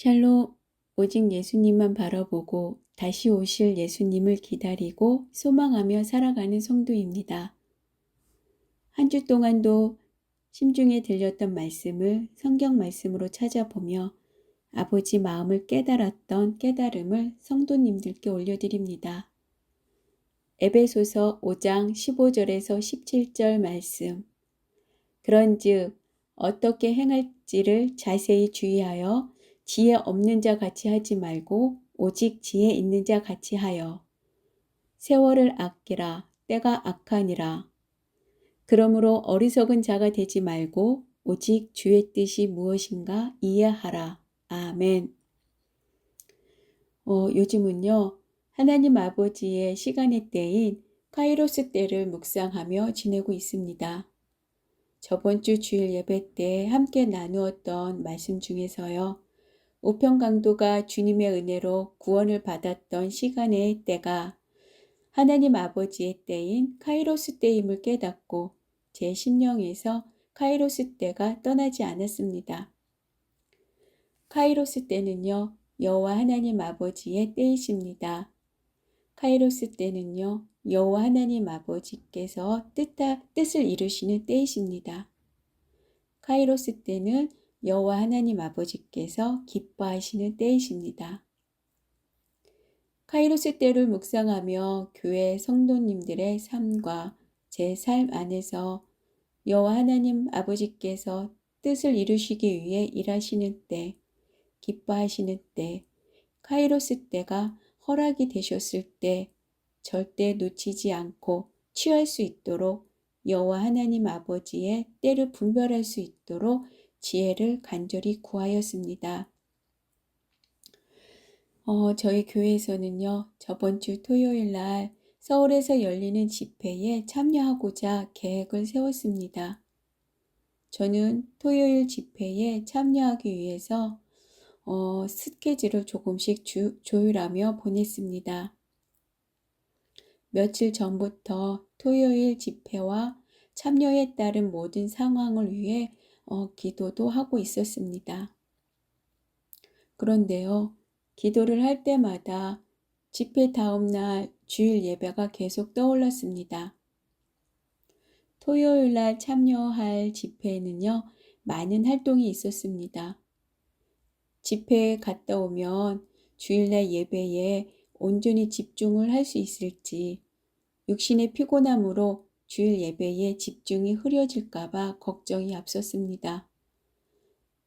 샬롬, 오직 예수님만 바라보고 다시 오실 예수님을 기다리고 소망하며 살아가는 성도입니다. 한 주 동안도 심중에 들렸던 말씀을 성경 말씀으로 찾아보며 아버지 마음을 깨달았던 깨달음을 성도님들께 올려드립니다. 에베소서 5장 15절에서 17절 말씀. 그런즉 어떻게 행할지를 자세히 주의하여 지혜 없는 자 같이 하지 말고 오직 지혜 있는 자 같이 하여 세월을 아끼라. 때가 악하니라. 그러므로 어리석은 자가 되지 말고 오직 주의 뜻이 무엇인가 이해하라. 아멘. 요즘은요, 하나님 아버지의 시간의 때인 카이로스 때를 묵상하며 지내고 있습니다. 저번 주 주일 예배 때 함께 나누었던 말씀 중에서요. 우편 강도가 주님의 은혜로 구원을 받았던 시간의 때가 하나님 아버지의 때인 카이로스 때임을 깨닫고 제 심령에서 카이로스 때가 떠나지 않았습니다. 카이로스 때는요, 여호와 하나님 아버지의 때이십니다. 카이로스 때는요, 여호와 하나님 아버지께서 뜻을 이루시는 때이십니다. 카이로스 때는 여호와 하나님 아버지께서 기뻐하시는 때이십니다. 카이로스 때를 묵상하며 교회 성도님들의 삶과 제 삶 안에서 여호와 하나님 아버지께서 뜻을 이루시기 위해 일하시는 때, 기뻐하시는 때, 카이로스 때가 허락이 되셨을 때 절대 놓치지 않고 취할 수 있도록 여호와 하나님 아버지의 때를 분별할 수 있도록 지혜를 간절히 구하였습니다. 저희 교회에서는요, 저번 주 토요일 날 서울에서 열리는 집회에 참여하고자 계획을 세웠습니다. 저는 토요일 집회에 참여하기 위해서 스케줄을 조금씩 조율하며 보냈습니다. 며칠 전부터 토요일 집회와 참여에 따른 모든 상황을 위해 기도도 하고 있었습니다. 그런데요, 기도를 할 때마다 집회 다음 날 주일 예배가 계속 떠올랐습니다. 토요일 날 참여할 집회에는요, 많은 활동이 있었습니다. 집회에 갔다 오면 주일날 예배에 온전히 집중을 할 수 있을지, 육신의 피곤함으로 주일 예배에 집중이 흐려질까봐 걱정이 앞섰습니다.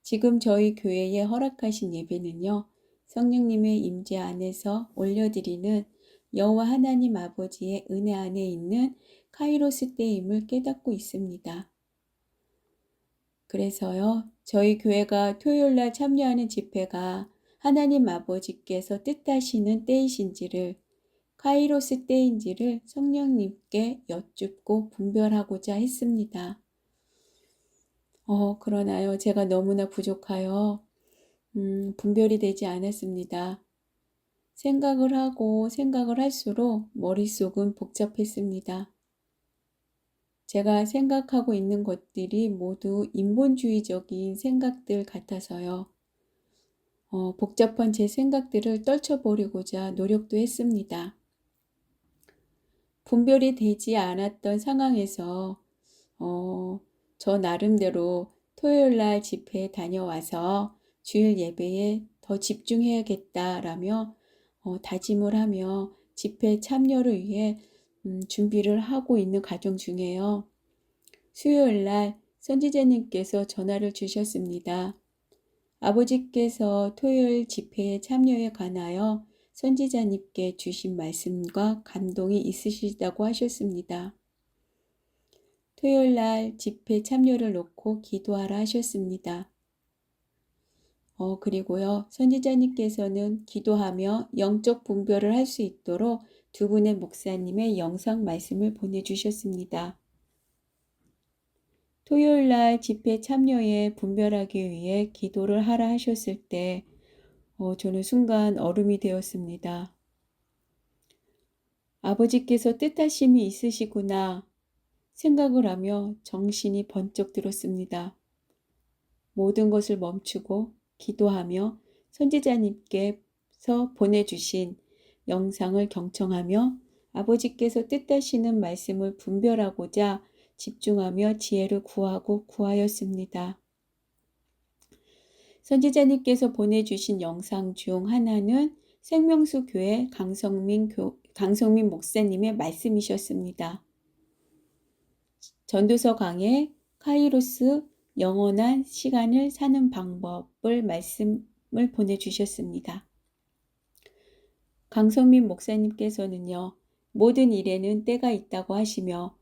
지금 저희 교회에 허락하신 예배는요, 성령님의 임재 안에서 올려드리는 여호와 하나님 아버지의 은혜 안에 있는 카이로스 때임을 깨닫고 있습니다. 그래서요, 저희 교회가 토요일날 참여하는 집회가 하나님 아버지께서 뜻하시는 때이신지를, 카이로스 때인지를 성령님께 여쭙고 분별하고자 했습니다. 그러나요, 제가 너무나 부족하여 분별이 되지 않았습니다. 생각을 하고 생각을 할수록 머릿속은 복잡했습니다. 제가 생각하고 있는 것들이 모두 인본주의적인 생각들 같아서요. 복잡한 제 생각들을 떨쳐버리고자 노력도 했습니다. 분별이 되지 않았던 상황에서 저 나름대로 토요일날 집회에 다녀와서 주일 예배에 더 집중해야겠다라며 다짐을 하며 집회 참여를 위해 준비를 하고 있는 과정 중에요. 수요일날 선지자님께서 전화를 주셨습니다. 아버지께서 토요일 집회에 참여에 관하여 선지자님께 주신 말씀과 감동이 있으시다고 하셨습니다. 토요일날 집회 참여를 놓고 기도하라 하셨습니다. 그리고요, 선지자님께서는 기도하며 영적 분별을 할 수 있도록 두 분의 목사님의 영상 말씀을 보내주셨습니다. 토요일날 집회 참여에 분별하기 위해 기도를 하라 하셨을 때 저는 순간 얼음이 되었습니다. 아버지께서 뜻하심이 있으시구나 생각을 하며 정신이 번쩍 들었습니다. 모든 것을 멈추고 기도하며 선지자님께서 보내주신 영상을 경청하며 아버지께서 뜻하시는 말씀을 분별하고자 집중하며 지혜를 구하였습니다. 선지자님께서 보내주신 영상 중 하나는 생명수 교회 강성민 목사님의 말씀이셨습니다. 전도서 강의 카이로스 영원한 시간을 사는 방법을 말씀을 보내주셨습니다. 강성민 목사님께서는요, 모든 일에는 때가 있다고 하시며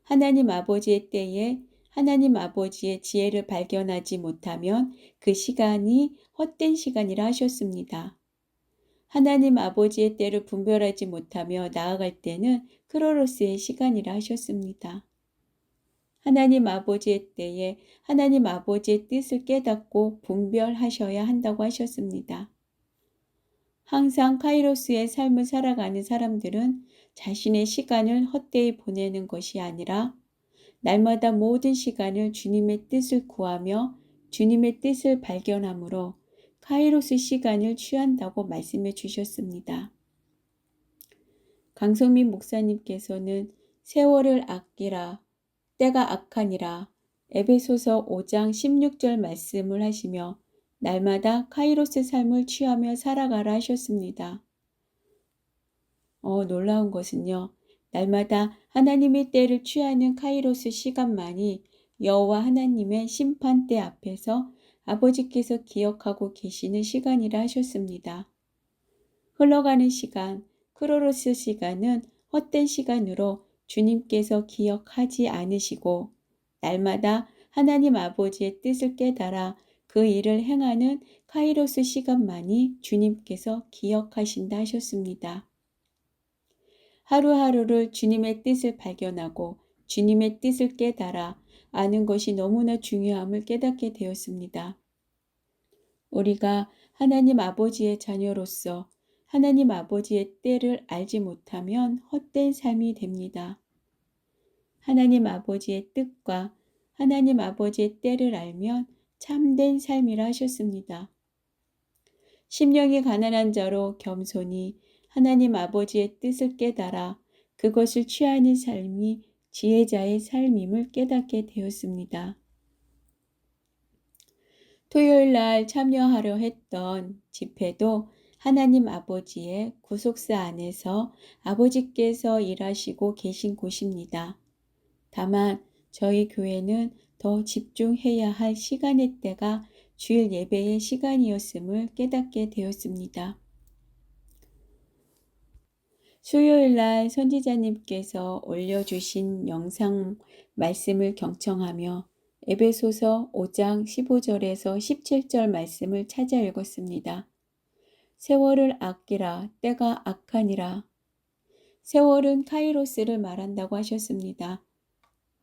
하나님 아버지의 때에 하나님 아버지의 지혜를 발견하지 못하면 그 시간이 헛된 시간이라 하셨습니다. 하나님 아버지의 때를 분별하지 못하며 나아갈 때는 크로노스의 시간이라 하셨습니다. 하나님 아버지의 때에 하나님 아버지의 뜻을 깨닫고 분별하셔야 한다고 하셨습니다. 항상 카이로스의 삶을 살아가는 사람들은 자신의 시간을 헛되이 보내는 것이 아니라 날마다 모든 시간을 주님의 뜻을 구하며 주님의 뜻을 발견함으로 카이로스 시간을 취한다고 말씀해 주셨습니다. 강성민 목사님께서는 세월을 아끼라 때가 악하니라 에베소서 5장 16절 말씀을 하시며 날마다 카이로스 삶을 취하며 살아가라 하셨습니다. 놀라운 것은요. 날마다 하나님의 때를 취하는 카이로스 시간만이 여호와 하나님의 심판대 앞에서 아버지께서 기억하고 계시는 시간이라 하셨습니다. 흘러가는 시간, 크로노스 시간은 헛된 시간으로 주님께서 기억하지 않으시고 날마다 하나님 아버지의 뜻을 깨달아 그 일을 행하는 카이로스 시간만이 주님께서 기억하신다 하셨습니다. 하루하루를 주님의 뜻을 발견하고 주님의 뜻을 깨달아 아는 것이 너무나 중요함을 깨닫게 되었습니다. 우리가 하나님 아버지의 자녀로서 하나님 아버지의 때를 알지 못하면 헛된 삶이 됩니다. 하나님 아버지의 뜻과 하나님 아버지의 때를 알면 참된 삶이라 하셨습니다. 심령이 가난한 자로 겸손히 하나님 아버지의 뜻을 깨달아 그것을 취하는 삶이 지혜자의 삶임을 깨닫게 되었습니다. 토요일 날 참여하려 했던 집회도 하나님 아버지의 구속사 안에서 아버지께서 일하시고 계신 곳입니다. 다만 저희 교회는 더 집중해야 할 시간의 때가 주일 예배의 시간이었음을 깨닫게 되었습니다. 수요일 날 선지자님께서 올려주신 영상 말씀을 경청하며 에베소서 5장 15절에서 17절 말씀을 찾아 읽었습니다. 세월을 아끼라 때가 악하니라. 세월은 카이로스를 말한다고 하셨습니다.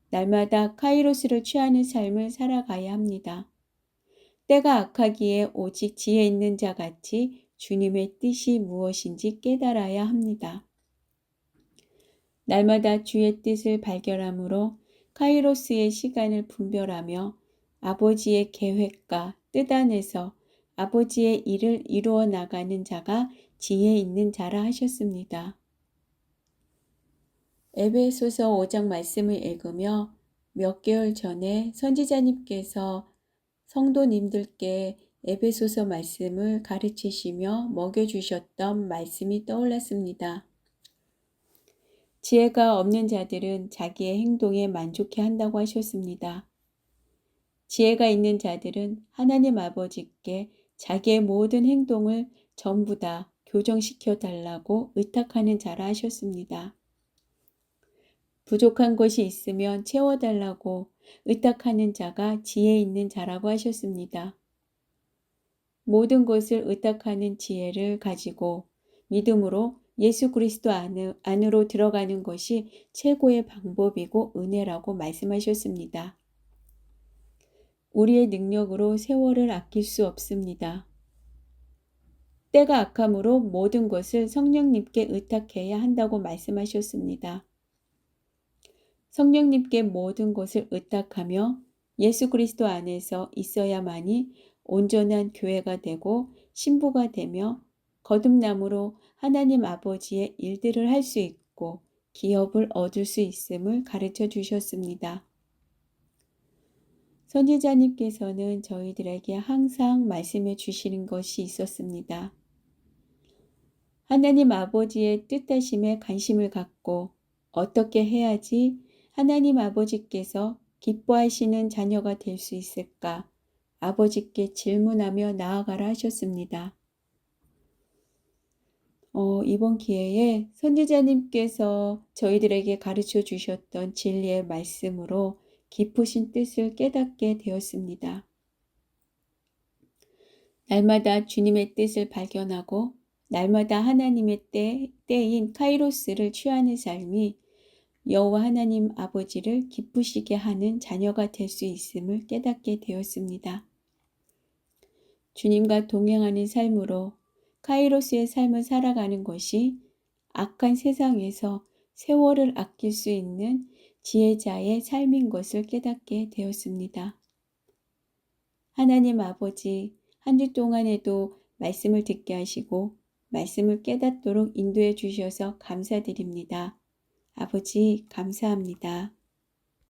날마다 카이로스를 취하는 삶을 살아가야 합니다. 때가 악하기에 오직 지혜 있는 자 같이 주님의 뜻이 무엇인지 깨달아야 합니다. 날마다 주의 뜻을 발견함으로 카이로스의 시간을 분별하며 아버지의 계획과 뜻 안에서 아버지의 일을 이루어 나가는 자가 지혜 있는 자라 하셨습니다. 에베소서 5장 말씀을 읽으며 몇 개월 전에 선지자님께서 성도님들께 에베소서 말씀을 가르치시며 먹여주셨던 말씀이 떠올랐습니다. 지혜가 없는 자들은 자기의 행동에 만족해 한다고 하셨습니다. 지혜가 있는 자들은 하나님 아버지께 자기의 모든 행동을 전부 다 교정시켜 달라고 의탁하는 자라 하셨습니다. 부족한 것이 있으면 채워달라고 의탁하는 자가 지혜 있는 자라고 하셨습니다. 모든 것을 의탁하는 지혜를 가지고 믿음으로 예수 그리스도 안으로 들어가는 것이 최고의 방법이고 은혜라고 말씀하셨습니다. 우리의 능력으로 세월을 아낄 수 없습니다. 때가 악함으로 모든 것을 성령님께 의탁해야 한다고 말씀하셨습니다. 성령님께 모든 것을 의탁하며 예수 그리스도 안에서 있어야만이 온전한 교회가 되고 신부가 되며 거듭남으로 하나님 아버지의 일들을 할 수 있고 기업을 얻을 수 있음을 가르쳐 주셨습니다. 선지자님께서는 저희들에게 항상 말씀해 주시는 것이 있었습니다. 하나님 아버지의 뜻하심에 관심을 갖고 어떻게 해야지 하나님 아버지께서 기뻐하시는 자녀가 될 수 있을까? 아버지께 질문하며 나아가라 하셨습니다. 이번 기회에 선지자님께서 저희들에게 가르쳐 주셨던 진리의 말씀으로 깊으신 뜻을 깨닫게 되었습니다. 날마다 주님의 뜻을 발견하고 날마다 하나님의 때인 카이로스를 취하는 삶이 여호와 하나님 아버지를 기쁘시게 하는 자녀가 될 수 있음을 깨닫게 되었습니다. 주님과 동행하는 삶으로 카이로스의 삶을 살아가는 것이 악한 세상에서 세월을 아낄 수 있는 지혜자의 삶인 것을 깨닫게 되었습니다. 하나님 아버지, 한 주 동안에도 말씀을 듣게 하시고 말씀을 깨닫도록 인도해 주셔서 감사드립니다. 아버지, 감사합니다.